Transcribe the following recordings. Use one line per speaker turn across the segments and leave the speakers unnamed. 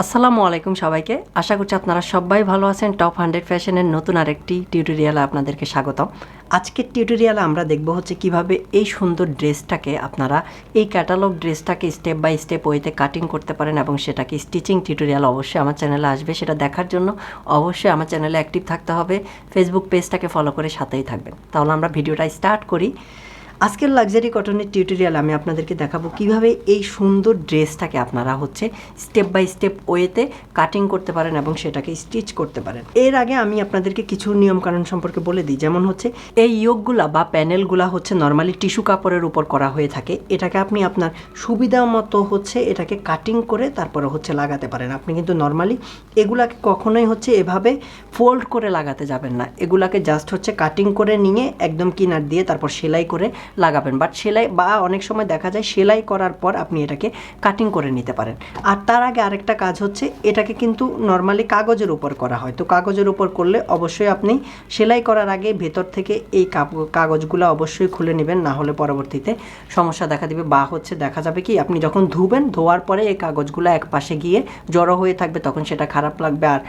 আসসালামু আলাইকুম সবাইকে। আশা করছি আপনারা সবাই ভালো আছেন। টপ 100 ফ্যাশনের নতুন আরেকটি টিউটোরিয়ালে আপনাদেরকে স্বাগতম। আজকের টিউটোরিয়ালে আমরা দেখব হচ্ছে কিভাবে এই সুন্দর ড্রেসটাকে আপনারা এই ক্যাটালগ ড্রেসটাকে স্টেপ বাই স্টেপ ওয়েতে কাটিং করতে পারেন এবং সেটাকে স্টিচিং টিউটোরিয়াল অবশ্যই আমার চ্যানেলে আসবে। সেটা দেখার জন্য অবশ্যই আমার চ্যানেলে অ্যাক্টিভ থাকতে হবে, ফেসবুক পেজটাকে ফলো করে সাথেই থাকবেন। তাহলে আমরা ভিডিওটা স্টার্ট করি। আজকের লাক্সারি কটনের টিউটোরিয়াল আমি আপনাদেরকে দেখাবো কিভাবে এই সুন্দর ড্রেসটাকে আপনারা হচ্ছে স্টেপ বাই স্টেপ ওয়েতে কাটিং করতে পারেন এবং সেটাকে স্টিচ করতে পারেন। এর আগে আমি আপনাদেরকে কিছু নিয়মকানুন সম্পর্কে বলে দিই। যেমন হচ্ছে এই ইয়োগগুলা বা প্যানেলগুলা হচ্ছে নর্মালি টিস্যু কাপড়ের উপর করা হয়ে থাকে। এটাকে আপনি আপনার সুবিধা মতো হচ্ছে এটাকে কাটিং করে তারপরে হচ্ছে লাগাতে পারেন। আপনি কিন্তু নর্মালি এগুলাকে কখনোই হচ্ছে এভাবে ফোল্ড করে লাগাতে যাবেন না। এগুলাকে জাস্ট হচ্ছে কাটিং করে নিয়ে একদম কিনার দিয়ে তারপর সেলাই করে লাগাবেন। বাট সেলাই বা অনেক সময় দেখা যায় সেলাই করার পর আপনি এটাকে কাটিং করে নিতে পারেন। আর তার আগে আরেকটা কাজ হচ্ছে এটাকে কিন্তু নর্মালি কাগজের উপর করা হয়। তো কাগজের উপর করলে অবশ্যই আপনি সেলাই করার আগে ভেতর থেকে এই কাগজগুলো অবশ্যই খুলে নেবেন, না হলে পরবর্তীতে সমস্যা দেখা দিবে। বা হচ্ছে দেখা যাবে কি আপনি যখন ধুবেন, ধোয়ার পরে এই কাগজগুলো এক পাশে গিয়ে জড়ো হয়ে থাকবে, তখন সেটা খারাপ লাগবে। আর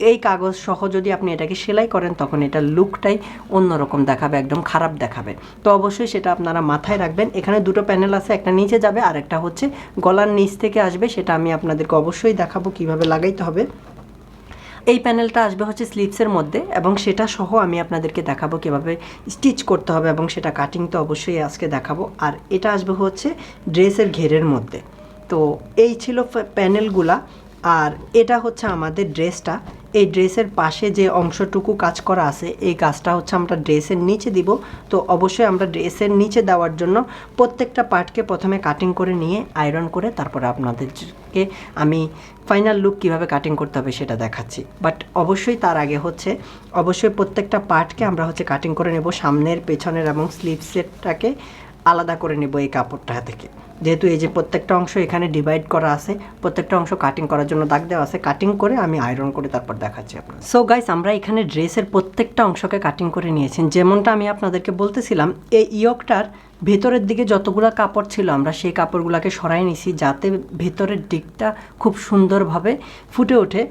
এই কাগজ সহ যদি আপনি এটাকে সেলাই করেন তখন এটার লুকটাই অন্যরকম দেখাবে, একদম খারাপ দেখাবে। তো অবশ্যই সেটা আপনারা মাথায় রাখবেন। এখানে দুটো প্যানেল আছে, একটা নিচে যাবে আর একটা হচ্ছে গলার নিচ থেকে আসবে। সেটা আমি আপনাদেরকে অবশ্যই দেখাবো কিভাবে লাগাইতে হবে। এই প্যানেলটা আসবে হচ্ছে স্লিভসের মধ্যে এবং সেটা সহ আমি আপনাদেরকে দেখাবো কিভাবে স্টিচ করতে হবে এবং সেটা কাটিং তো অবশ্যই আজকে দেখাবো। আর এটা আসবে হচ্ছে ড্রেসের ঘেরের মধ্যে। তো এই ছিল প্যানেলগুলা। আর এটা হচ্ছে আমাদের ড্রেসটা। এই ড্রেসের পাশে যে অংশটুকু কাজ করা আছে এই কাজটা হচ্ছে আমরা ড্রেসের নিচে দিব। তো অবশ্যই আমরা ড্রেসের নিচে দেওয়ার জন্য প্রত্যেকটা পার্টকে প্রথমে কাটিং করে নিয়ে আয়রন করে তারপরে আপনাদেরকে আমি ফাইনাল লুক কীভাবে কাটিং করতে হবে সেটা দেখাচ্ছি। বাট অবশ্যই তার আগে হচ্ছে অবশ্যই প্রত্যেকটা পার্টকে আমরা হচ্ছে কাটিং করে নেব, সামনের, পেছনের এবং স্লিভসেরটাকে আলাদা করে নেব এই কাপড়টা থেকে। যেহেতু এই যে প্রত্যেকটা অংশ এখানে ডিভাইড করা আছে, প্রত্যেকটা অংশ কাটিং করার জন্য দাগ দেওয়া আছে, কাটিং করে আমি আয়রন করে তারপর দেখাচ্ছি আপনার। সো গাইস, আমরা এখানে ড্রেসের প্রত্যেকটা অংশকে কাটিং করে নিয়েছেন। যেমনটা আমি আপনাদেরকে বলতেছিলাম, এই ইয়োগটার ভেতরের দিকে যতগুলো কাপড় ছিল আমরা সেই কাপড়গুলোকে সরাই নিছি যাতে ভেতরের দিকটা খুব সুন্দরভাবে ফুটে ওঠে।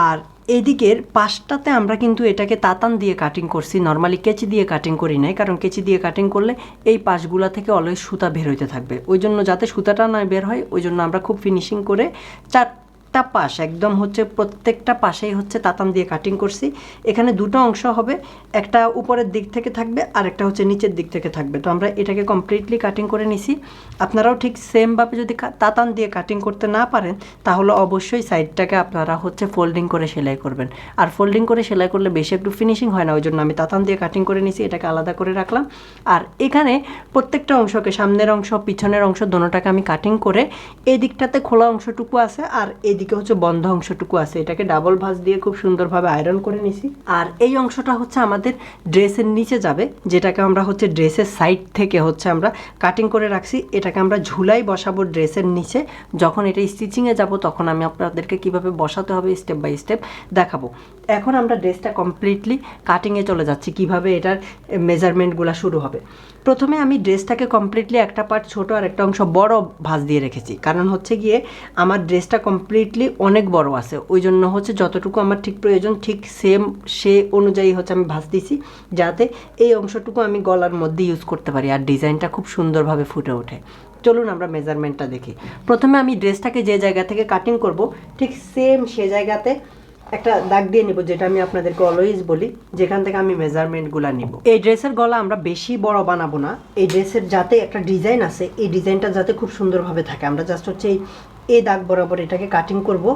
আর এদিকের পাশটাতে আমরা কিন্তু এটাকে তাতান দিয়ে কাটিং করছি, নর্মালি কেচি দিয়ে কাটিং করি নাই, কারণ কেচি দিয়ে কাটিং করলে এই পাশগুলা থেকে অলওয়েজ সুতা বের হইতে থাকবে। ওই জন্য যাতে সুতাটা না বের হয় ওই জন্য আমরা খুব ফিনিশিং করে চারটা পাশ একদম হচ্ছে প্রত্যেকটা পাশেই হচ্ছে তাতান দিয়ে কাটিং করছি। এখানে দুটো অংশ হবে, একটা উপরের দিক থেকে থাকবে আর একটা হচ্ছে নিচের দিক থেকে থাকবে। তো আমরা এটাকে কমপ্লিটলি কাটিং করে নিছি। আপনারাও ঠিক সেমভাবে যদি তাতান দিয়ে কাটিং করতে না পারেন তাহলে অবশ্যই সাইডটাকে আপনারা হচ্ছে ফোল্ডিং করে সেলাই করবেন। আর ফোল্ডিং করে সেলাই করলে বেশি একটু ফিনিশিং হয় না, ওই জন্য আমি তাতান দিয়ে কাটিং করে নিছি, এটাকে আলাদা করে রাখলাম। আর এখানে প্রত্যেকটা অংশকে, সামনের অংশ পিছনের অংশ দোনোটাকে আমি কাটিং করে এই দিকটাতে খোলা অংশটুকু আছে আর এদিকে হচ্ছে বন্ধ অংশটুকু আছে, এটাকে ডাবল ভাঁজ দিয়ে খুব সুন্দরভাবে আয়রন করে নিছি। আর এই অংশটা হচ্ছে আমাদের ড্রেসের নিচে যাবে, যেটাকে আমরা হচ্ছে ড্রেসের সাইড থেকে হচ্ছে আমরা কাটিং করে রাখছি। এটাকে আমরা ঝুলাই বসাবো ড্রেসের নিচে। যখন এটা স্টিচিংয়ে যাব তখন আমি আপনাদেরকে কিভাবে বসাতে হবে স্টেপ বাই স্টেপ দেখাবো। এখন আমরা ড্রেসটা কমপ্লিটলি কাটিংয়ে চলে যাচ্ছি, কিভাবে এটার মেজারমেন্টগুলো শুরু হবে। প্রথমে আমি ড্রেসটাকে কমপ্লিটলি একটা পার্ট ছোট আর একটা অংশ বড় ভাঁজ দিয়ে রেখেছি, কারণ হচ্ছে গিয়ে আমার ড্রেসটা কমপ্লিটলি অনেক বড় আছে, ওই জন্য হচ্ছে যতটুকু আমার ঠিক প্রয়োজন ঠিক সেম সে অনুযায়ী হচ্ছে আমি ভাঁজ দিছি, যাতে এই অংশটুকু আমি গলার মধ্যে ইউজ করতে পারি আর ডিজাইনটা খুব সুন্দরভাবে ফুটে ওঠে। চলুন আমরা মেজারমেন্টটা দেখি। প্রথমে আমি ড্রেসটাকে যে জায়গা থেকে কাটিং করব ঠিক সেম সে জায়গাতে একটা দাগ দিয়ে নিব, যেটা আমি আপনাদেরকে অলওয়েজ বলি যেখান থেকে আমি মেজারমেন্টগুলো নিব। এই ড্রেসের গলা আমরা বেশি বড় বানাবো না, এই ড্রেসের যাতে একটা ডিজাইন আছে এই ডিজাইনটা যাতে খুব সুন্দরভাবে থাকে আমরা জাস্ট হচ্ছে এই দাগ বরাবর এটাকে কাটিং করব।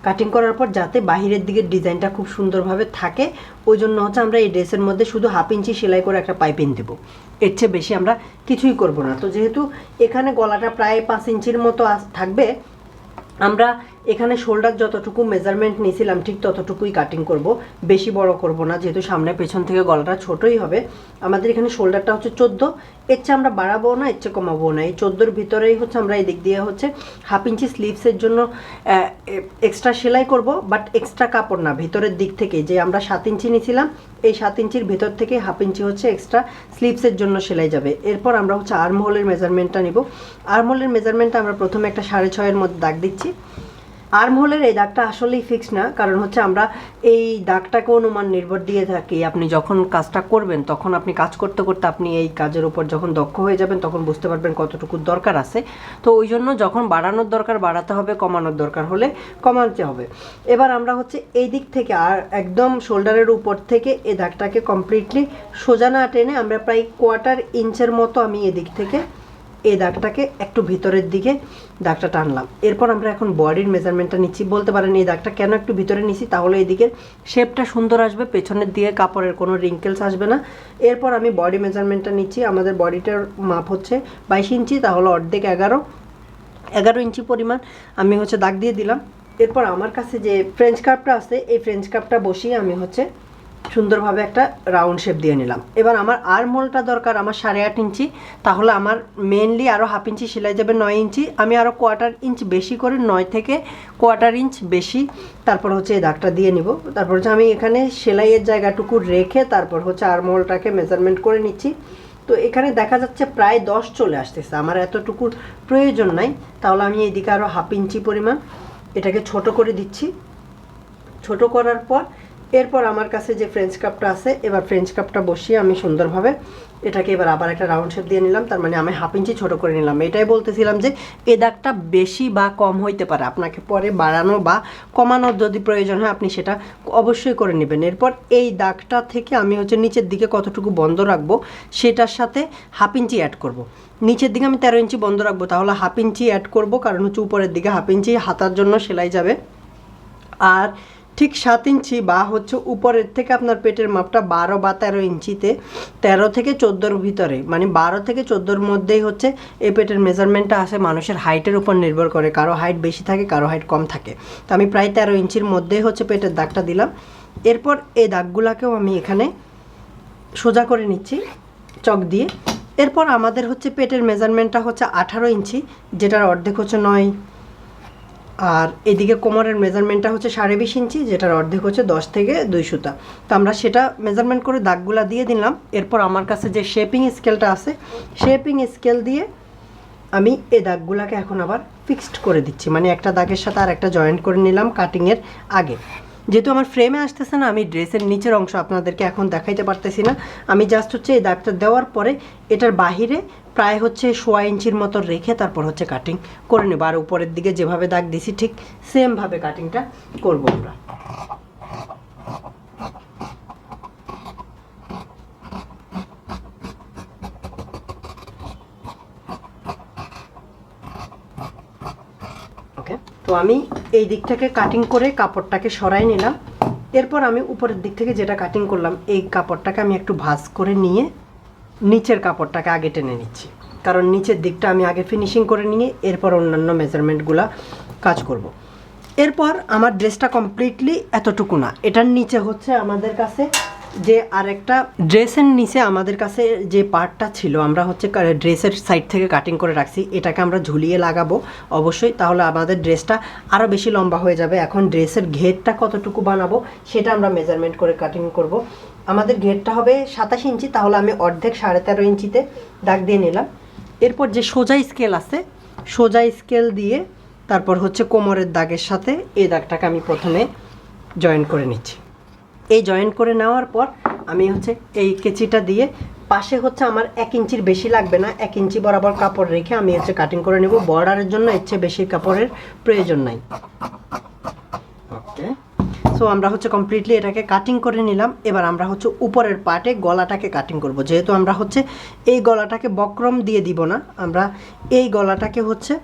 কাটিং করার পর যাতে বাহিরের দিকের ডিজাইনটা খুব সুন্দরভাবে থাকে ওই জন্য হচ্ছে আমরা এই ড্রেসের মধ্যে শুধু 1/2 ইঞ্চি সেলাই করে একটা পাইপিং দেবো, এর চেয়ে বেশি আমরা কিছুই করব না। তো যেহেতু এখানে গলাটা প্রায় 5 ইঞ্চির মতো থাকবে, আমরা এখানে শোল্ডার যতটুকু মেজারমেন্ট নিয়েছিলাম ঠিক ততটুকুই কাটিং করব, বেশি বড় করব না, যেহেতু সামনে পেছন থেকে গলাটা ছোটই হবে। আমাদের এখানে শোল্ডারটা হচ্ছে 14, এর চেয়ে আমরা বাড়াবো না, এর চেয়ে কমাবো না। এই 14-র ভিতরেই হচ্ছে আমরা এই দিক দিয়ে হচ্ছে 1/2 ইঞ্চি স্লিভসের জন্য এক্সট্রা সেলাই করব, বাট এক্সট্রা কাপড় না, ভিতরের দিক থেকে যে আমরা 7 ইঞ্চি নিয়েছিলাম এই 7 ইঞ্চির ভিতর থেকে 1/2 ইঞ্চি হচ্ছে এক্সট্রা স্লিভসের জন্য সেলাই যাবে। এরপর আমরা হচ্ছে আর্ম হোলের মেজারমেন্টটা নিব। আর্ম হোলের মেজারমেন্টটা আমরা প্রথমে একটা 6.5-এর মধ্যে দাগ দিচ্ছি। আর্মহোলের এই দাগটা আসলেই ফিক্স না, কারণ হচ্ছে আমরা এই দাগটাকে অনুমান নির্ভর দিয়ে থাকি। আপনি যখন কাজটা করবেন তখন আপনি কাজ করতে করতে আপনি এই কাজের উপর যখন দক্ষ হয়ে যাবেন তখন বুঝতে পারবেন কতটুকু দরকার আছে। তো ওই জন্য যখন বাড়ানোর দরকার বাড়াতে হবে, কমানোর দরকার হলে কমাতে হবে। এবার আমরা হচ্ছে এই দিক থেকে আর একদম শোল্ডারের উপর থেকে এই দাগটাকে কমপ্লিটলি সোজা না টেনে আমরা প্রায় 1/4 ইঞ্চের মতো আমি এদিক থেকে এই দাগটাকে একটু ভিতরের দিকে দাগটা টানলাম। এরপর আমরা এখন বডির মেজারমেন্টটা নিচ্ছি। বলতে পারেন এই দাগটা কেন একটু ভিতরে নিছি, তাহলে এই দিকের শেপটা সুন্দর আসবে, পেছনের দিকে কাপড়ের কোনো রিঙ্কেলস আসবে না। এরপর আমি বডি মেজারমেন্টটা নিচ্ছি। আমাদের বডিটার মাপ হচ্ছে 22 ইঞ্চি, তাহলে অর্ধেক 11 ইঞ্চি পরিমাণ আমি হচ্ছে দাগ দিয়ে দিলাম। এরপর আমার কাছে যে ফ্রেঞ্চ কার্ভটা আছে এই ফ্রেঞ্চ কার্ভটা বসিয়ে আমি হচ্ছে সুন্দরভাবে একটা রাউন্ড শেপ দিয়ে নিলাম। এবার আমার আর্মহোলটা দরকার আমার 8.5 ইঞ্চি, তাহলে আমার মেনলি আরও 1/2 ইঞ্চি সেলাই যাবে 9 ইঞ্চি। আমি আরও 1/4 ইঞ্চ বেশি করে 9 থেকে 1/4 ইঞ্চ বেশি তারপর হচ্ছে এই দাগটা দিয়ে নিব। তারপর হচ্ছে আমি এখানে সেলাইয়ের জায়গাটুকু রেখে তারপর হচ্ছে আর্মহোলটাকে মেজারমেন্ট করে নিচ্ছি। তো এখানে দেখা যাচ্ছে প্রায় 10 চলে আসতেছে, আমার এতটুকুর প্রয়োজন নাই, তাহলে আমি এদিকে আরও 1/2 ইঞ্চি পরিমাণ এটাকে ছোট করে দিচ্ছি। ছোট করার পর এরপর আমার কাছে যে ফ্রেঞ্চ কাপটা আছে, এবার ফ্রেঞ্চ কাপটা বসিয়ে আমি সুন্দরভাবে এটাকে এবার আবার একটা রাউন্ড শেপ দিয়ে নিলাম। তার মানে আমি 1/2 ইঞ্চি ছোট করে নিলাম। এটাই বলতেছিলাম যে এই দাগটা বেশি বা কম হইতে পারে, আপনাকে পরে বাড়ানো বা কমানোর যদি প্রয়োজন হয় আপনি সেটা অবশ্যই করে নেবেন। এরপর এই দাগটা থেকে আমি হচ্ছে নিচের দিকে কতটুকু বন্ধ রাখবো সেটার সাথে 1/2 ইঞ্চি অ্যাড করব। নিচের দিকে আমি 13 ইঞ্চি বন্ধ রাখবো, তাহলে 1/2 ইঞ্চি অ্যাড করব, কারণ হচ্ছে উপরের দিকে 1/2 ইঞ্চি হাতার জন্য সেলাই যাবে। আর ঠিক 7 ইঞ্চি বা হচ্ছে উপরের থেকে আপনার পেটের মাপটা 12 বা 13 ইঞ্চিতে 13 থেকে 14-র ভিতরে, মানে 12 থেকে 14-র মধ্যেই হচ্ছে এই পেটের মেজারমেন্টটা আসে। মানুষের হাইটের উপর নির্ভর করে, কারো হাইট বেশি থাকে কারো হাইট কম থাকে। তো আমি প্রায় 13 ইঞ্চির মধ্যেই হচ্ছে পেটের দাগটা দিলাম। এরপর এই দাগগুলাকেও আমি এখানে সোজা করে নিচ্ছি চক দিয়ে। এরপর আমাদের হচ্ছে পেটের মেজারমেন্টটা হচ্ছে 18 ইঞ্চি, যেটার অর্ধেক হচ্ছে 9। আর এদিকে কোমরের মেজারমেন্টটা হচ্ছে 20.5 ইঞ্চি, যেটার অর্ধেক হচ্ছে 10 থেকে 2 সুতা। তো আমরা সেটা মেজারমেন্ট করে দাগগুলা দিয়ে দিলাম। এরপর আমার কাছে যে শেপিং স্কেলটা আছে, শেপিং স্কেল দিয়ে আমি এই দাগগুলাকে এখন আবার ফিক্সড করে দিচ্ছি, মানে একটা দাগের সাথে আর একটা জয়েন্ট করে নিলাম কাটিংয়ের আগে। যেহেতু আমার ফ্রেমে আসতেছে না, আমি ড্রেসের নিচের অংশ আপনাদেরকে এখন দেখাইতে পারতেছি না, আমি জাস্ট হচ্ছে এই দাগটা দেওয়ার পরে এটার বাহিরে প্রায় হচ্ছে 1.5 ইঞ্চির মতো রেখে তারপর হচ্ছে কাটিং করে নেব। আর উপরের দিকে যেভাবে দাগ দিছি ঠিক সেমভাবে কাটিংটা করবো আমরা। ওকে, তো আমি এই দিক থেকে কাটিং করে কাপড়টাকে সরাই নিলাম। এরপর আমি উপরের দিক থেকে যেটা কাটিং করলাম এই কাপড়টাকে আমি একটু ভাঁজ করে নিয়ে নিচের কাপড়টাকে আগে টেনে নিচ্ছি, কারণ নিচের দিকটা আমি আগে ফিনিশিং করে নিয়ে এরপর অন্যান্য মেজারমেন্টগুলো কাজ করব। এরপর আমার ড্রেসটা কমপ্লিটলি এতটুকু না, এটার নিচে হচ্ছে আমাদের কাছে যে আরেকটা ড্রেসের নিচে আমাদের কাছে যে পার্টটা ছিল আমরা হচ্ছে ড্রেসের সাইড থেকে কাটিং করে রাখছি, এটাকে আমরা ঝুলিয়ে লাগাবো অবশ্যই, তাহলে আমাদের ড্রেসটা আরও বেশি লম্বা হয়ে যাবে। এখন ড্রেসের ঘেরটা কতটুকু বানাবো সেটা আমরা মেজারমেন্ট করে কাটিং করব। আমাদের ঘেরটা হবে 27 ইঞ্চি, তাহলে আমি অর্ধেক 13.5 ইঞ্চিতে দাগ দিয়ে নিলাম। এরপর যে সোজা স্কেল আছে, সোজা স্কেল দিয়ে তারপর হচ্ছে কোমরের দাগের সাথে এই দাগটাকে আমি প্রথমে জয়েন করে নিচ্ছি। এই জয়েন করে নেওয়ার পর আমি হচ্ছে এই কেচিটা দিয়ে পাশে হচ্ছে আমার 1 ইঞ্চির বেশি লাগবে না, 1 ইঞ্চি বরাবর কাপড় রেখে আমি হচ্ছে কাটিং করে নেব। বর্ডারের জন্য এর চেয়ে বেশি কাপড়ের প্রয়োজন নাই। ওকে, সো আমরা হচ্ছে কমপ্লিটলি এটাকে কাটিং করে নিলাম। এবার আমরা হচ্ছে উপরের পার্টে গলাটাকে কাটিং করব। যেহেতু আমরা হচ্ছে এই গলাটাকে বক্রম দিয়ে দিব না, আমরা এই গলাটাকে হচ্ছে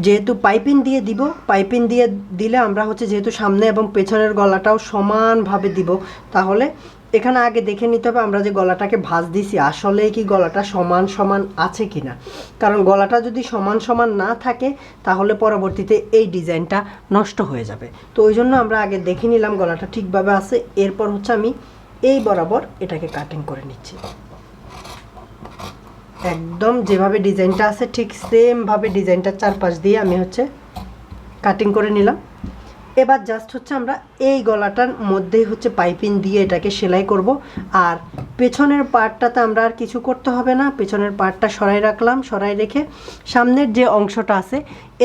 যেহেতু পাইপিং দিয়ে দিব, পাইপিং দিয়ে দিলে আমরা হচ্ছে যেহেতু সামনে এবং পেছনের গলাটাও সমানভাবে দিব, তাহলে এখানে আগে দেখে নিতে হবে আমরা যে গলাটাকে ভাঁজ দিছি আসলে কি গলাটা সমান সমান আছে কিনা, কারণ গলাটা যদি সমান সমান না থাকে তাহলে পরবর্তীতে এই ডিজাইনটা নষ্ট হয়ে যাবে। তো ওই জন্য আমরা আগে দেখে নিলাম গলাটা ঠিকভাবে আছে। এরপর হচ্ছে আমি এই বরাবর এটাকে কাটিং করে নিচ্ছি, একদম যেভাবে ডিজাইনটা আছে ঠিক সেমভাবে ডিজাইনটার চারপাশ দিয়ে আমি হচ্ছে কাটিং করে নিলাম। এবার জাস্ট হচ্ছে আমরা এই গলাটার মধ্যেই হচ্ছে পাইপিং দিয়ে এটাকে সেলাই করব। আর পেছনের পার্টটাতে আমরা আর কিছু করতে হবে না, পেছনের পার্টটা সরাই রাখলাম। সরাই রেখে সামনের যে অংশটা আছে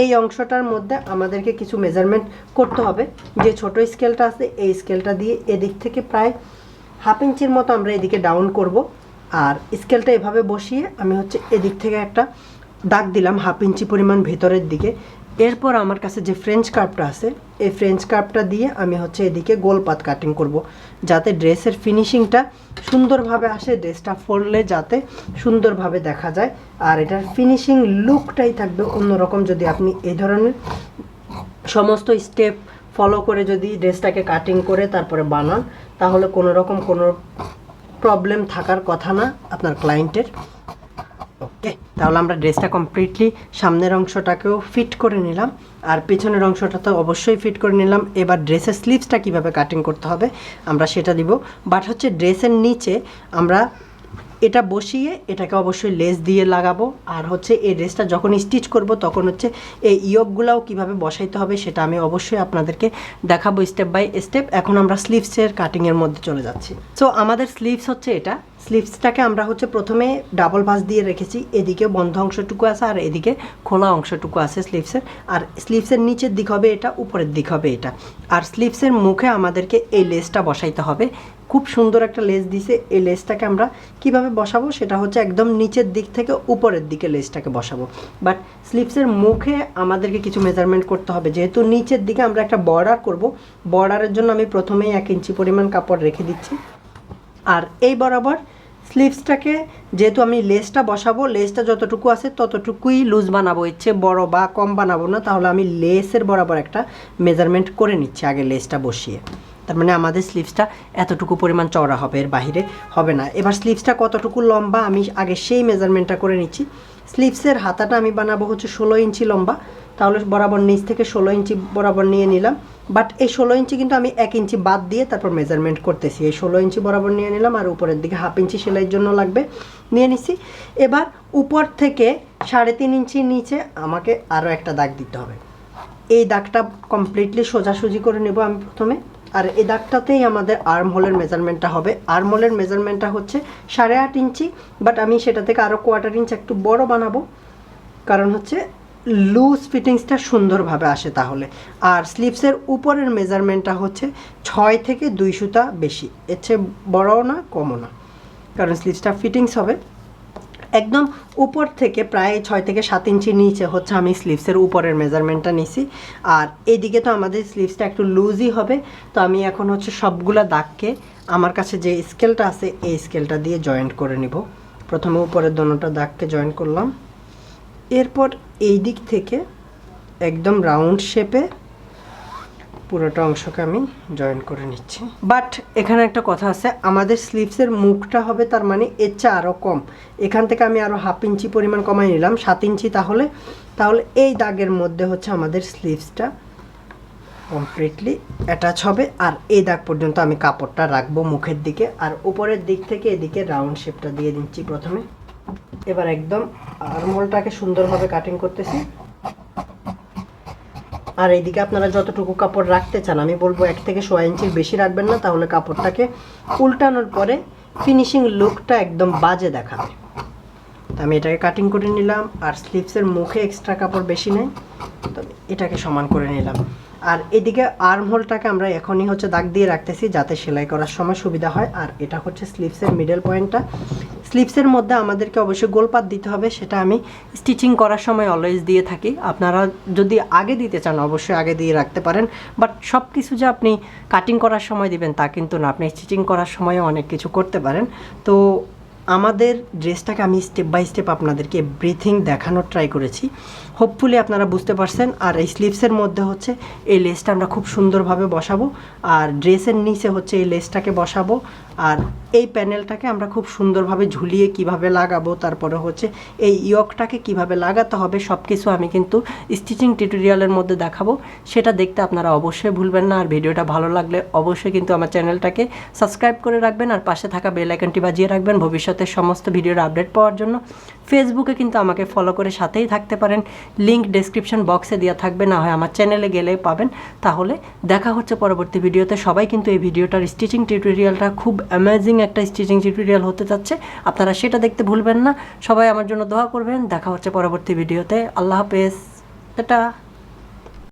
এই অংশটার মধ্যে আমাদেরকে কিছু মেজারমেন্ট করতে হবে। যে ছোট স্কেলটা আছে এই স্কেলটা দিয়ে এদিক থেকে প্রায় 1/2 ইঞ্চির মতো আমরা এদিকে ডাউন করব। আর স্কেলটা এভাবে বসিয়ে আমি হচ্ছে এদিক থেকে একটা দাগ দিলাম 1/2 ইঞ্চি পরিমাণ ভেতরের দিকে। এরপর আমার কাছে যে ফ্রেঞ্চ কার্ভটা আছে এই ফ্রেঞ্চ কার্ভটা দিয়ে আমি হচ্ছে এদিকে গোল পাত কাটিং করব, যাতে ড্রেসের ফিনিশিংটা সুন্দরভাবে আসে, ড্রেসটা পরলে যাতে সুন্দরভাবে দেখা যায়। আর এটার ফিনিশিং লুকটাই থাকবে অন্যরকম যদি আপনি এই ধরনের সমস্ত স্টেপ ফলো করে যদি ড্রেসটাকে কাটিং করে তারপরে বানান, তাহলে কোনো রকম কোনো প্রবলেম থাকার কথা না আপনার ক্লায়েন্টের। ওকে, তাহলে আমরা ড্রেসটা কমপ্লিটলি সামনের অংশটাকেও ফিট করে নিলাম আর পেছনের অংশটা তো অবশ্যই ফিট করে নিলাম। এবার ড্রেসের স্লিভসটা কিভাবে কাটিং করতে হবে আমরা সেটা দিব। বাট হচ্ছে ড্রেসের নিচে আমরা এটা বসিয়ে এটাকে অবশ্যই লেস দিয়ে লাগাবো। আর হচ্ছে এই ড্রেসটা যখন স্টিচ করব তখন হচ্ছে এই ইয়োকগুলাও কিভাবে বসাইতে হবে সেটা আমি অবশ্যই আপনাদেরকে দেখাবো স্টেপ বাই স্টেপ। এখন আমরা স্লিভসের কাটিংয়ের মধ্যে চলে যাচ্ছি। সো আমাদের স্লিভস হচ্ছে এটা। স্লিভসটাকে আমরা হচ্ছে প্রথমে ডাবল ভাঁজ দিয়ে রেখেছি, এদিকে বন্ধ অংশটুকু আছে আর এদিকে খোলা অংশটুকু আছে স্লিভসের। আর স্লিভসের নিচের দিক হবে এটা, উপরের দিক হবে এটা। আর স্লিভসের মুখে আমাদেরকে এই লেসটা বসাইতে হবে। খুব সুন্দর একটা লেস দিছে, এই লেসটাকে আমরা কিভাবে বসাবো সেটা হচ্ছে একদম নিচের দিক থেকে উপরের দিকে লেসটাকে বসাবো। বাট স্লিভসের মুখে আমাদেরকে কিছু মেজারমেন্ট করতে হবে, যেহেতু নিচের দিকে আমরা একটা বর্ডার করব। বর্ডারের জন্য আমি প্রথমেই 1 ইঞ্চি পরিমাণ কাপড় রেখে দিচ্ছি। আর এই বরাবর স্লিভসটাকে যেহেতু আমি লেসটা বসাবো, লেসটা যতটুকু আছে ততটুকুই লুজ বানাবো, ইচ্ছে বড় বা কম বানাবো না। তাহলে আমি লেসের বরাবর একটা মেজারমেন্ট করে নিচ্ছি আগে লেসটা বসিয়ে। তার মানে আমাদের স্লিভসটা এতটুকু পরিমাণ চওড়া হবে, এর বাইরে হবে না। এবার স্লিভসটা কতটুকু লম্বা আমি আগে সেই মেজারমেন্টটা করে নিচ্ছি। স্লিভসের হাতাটা আমি বানাবো হচ্ছে 16 ইঞ্চি লম্বা, তাহলে বরাবর নিচ থেকে 16 ইঞ্চি বরাবর নিয়ে নিলাম। বাট এই 16 ইঞ্চি কিন্তু আমি 1 ইঞ্চি বাদ দিয়ে তারপর মেজারমেন্ট করতেছি। এই 16 ইঞ্চি বরাবর নিয়ে নিলাম আর উপরের দিকে 1/2 ইঞ্চি সেলাইয়ের জন্য লাগবে নিয়ে নিছি। এবার উপর থেকে 3.5 ইঞ্চি নিচে আমাকে আরও একটা দাগ দিতে হবে। এই দাগটা কমপ্লিটলি সোজাসুজি করে নেব আমি প্রথমে। আর এই দাগটাতেই আমাদের আর্ম হোলের মেজারমেন্টটা হবে। আর্ম হোলের মেজারমেন্টটা হচ্ছে 8.5 ইঞ্চি, বাট আমি সেটা থেকে আরও 1/4 ইঞ্চ একটু বড় বানাবো, কারণ হচ্ছে লুজ ফিটিংসটা সুন্দরভাবে আসে তাহলে। আর স্লিভসের উপরের মেজারমেন্টটা হচ্ছে 6 থেকে 2 সুতা বেশি, এর চেয়ে বড়ও না কমও না, কারণ স্লিভসটা ফিটিংস হবে একদম উপর থেকে প্রায় 6 থেকে 7 ইঞ্চি নিচে হচ্ছে আমি স্লিভসের উপরের মেজারমেন্টটা নিছি। আর এইদিকে তো আমাদের স্লিভসটা একটু লুজই হবে, তো আমি এখন হচ্ছে সবগুলা দাগকে আমার কাছে যে স্কেলটা আছে এই স্কেলটা দিয়ে জয়েন্ট করে নিব। প্রথমে উপরের দোনোটা দাগকে জয়েন করলাম, এরপর এই দিক থেকে একদম রাউন্ড শেপে পুরোটা অংশকে আমি জয়েন করে নিচ্ছি। বাট এখানে একটা কথা আছে, আমাদের স্লিভসের মুখটা হবে তার মানে এর চেয়ে আরও কম। এখান থেকে আমি আরও 1/2 ইঞ্চি পরিমাণ কমাই নিলাম, 7 ইঞ্চি। তাহলে এই দাগের মধ্যে হচ্ছে আমাদের স্লিভসটা কমপ্লিটলি অ্যাটাচ হবে। আর এই দাগ পর্যন্ত আমি কাপড়টা রাখবো মুখের দিকে। আর উপরের দিক থেকে এদিকে রাউন্ড শেপটা দিয়ে দিচ্ছি প্রথমে। এবার একদম আর্মহোলটাকে সুন্দরভাবে কাটিং করতেছি। আর এইদিকে আপনারা যতটুকু কাপড় রাখতে চান, আমি বলবো 1 থেকে 1.5 ইঞ্চির বেশি রাখবেন না, তাহলে কাপড়টাকে উল্টানোর পরে ফিনিশিং লুকটা একদম বাজে দেখাবে। আমি এটাকে কাটিং করে নিলাম। আর স্লিভসের মুখে এক্সট্রা কাপড় বেশি নেই, তবে এটাকে সমান করে নিলাম। আর এদিকে আর্মহোলটাকে আমরা এখনই হচ্ছে দাগ দিয়ে রাখতেছি যাতে সেলাই করার সময় সুবিধা হয়। আর এটা হচ্ছে স্লিভসের মিডল পয়েন্টটা। স্লিভসের মধ্যে আমাদেরকে অবশ্যই গোলপাত দিতে হবে, সেটা আমি স্টিচিং করার সময় অলওয়েজ দিয়ে থাকি। আপনারা যদি আগে দিতে চান অবশ্যই আগে দিয়ে রাখতে পারেন, বাট সব কিছু যে আপনি কাটিং করার সময় দিবেন তা কিন্তু না, আপনি স্টিচিং করার সময়ও অনেক কিছু করতে পারেন। তো আমাদের ড্রেসটাকে আমি স্টেপ বাই স্টেপ আপনাদেরকে এভরিথিং দেখানোর ট্রাই করেছি, হোপফুলি আপনারা বুঝতে পারছেন। আর এই স্লিভসের মধ্যে হচ্ছে এই লেসটা আমরা খুব সুন্দরভাবে বসাবো, আর ড্রেসের নিচে হচ্ছে এই লেসটাকে বসাবো। আর এই প্যানেলটাকে আমরা খুব সুন্দরভাবে ঝুলিয়ে কিভাবে লাগাবো, তারপরে হচ্ছে এই ইয়কটাকে কিভাবে লাগাতে হবে, সব কিছু আমি কিন্তু স্টিচিং টিউটোরিয়ালের মধ্যে দেখাবো। সেটা দেখতে আপনারা অবশ্যই ভুলবেন না। আর ভিডিওটা ভালো লাগলে অবশ্যই কিন্তু আমার চ্যানেলটাকে সাবস্ক্রাইব করে রাখবেন আর পাশে থাকা বেল আইকনটি বাজিয়ে রাখবেন ভবিষ্যতের সমস্ত ভিডিওর আপডেট পাওয়ার জন্য। ফেসবুকে কিন্তু আমাকে ফলো করে সাথেই থাকতে পারেন, লিঙ্ক ডেসক্রিপশন বক্সে দেওয়া থাকবে, না হয় আমার চ্যানেলে গেলেই পাবেন। তাহলে দেখা হচ্ছে পরবর্তী ভিডিওতে। সবাই কিন্তু এই ভিডিওটার স্টিচিং টিউটোরিয়ালটা খুব অ্যামেজিং একটা স্টিচিং টিউটোরিয়াল হতে যাচ্ছে, আপনারা সেটা দেখতে ভুলবেন না। সবাই আমার জন্য দোয়া করবেন। দেখা হচ্ছে পরবর্তী ভিডিওতে। আল্লাহ হাফেজ, টাটা।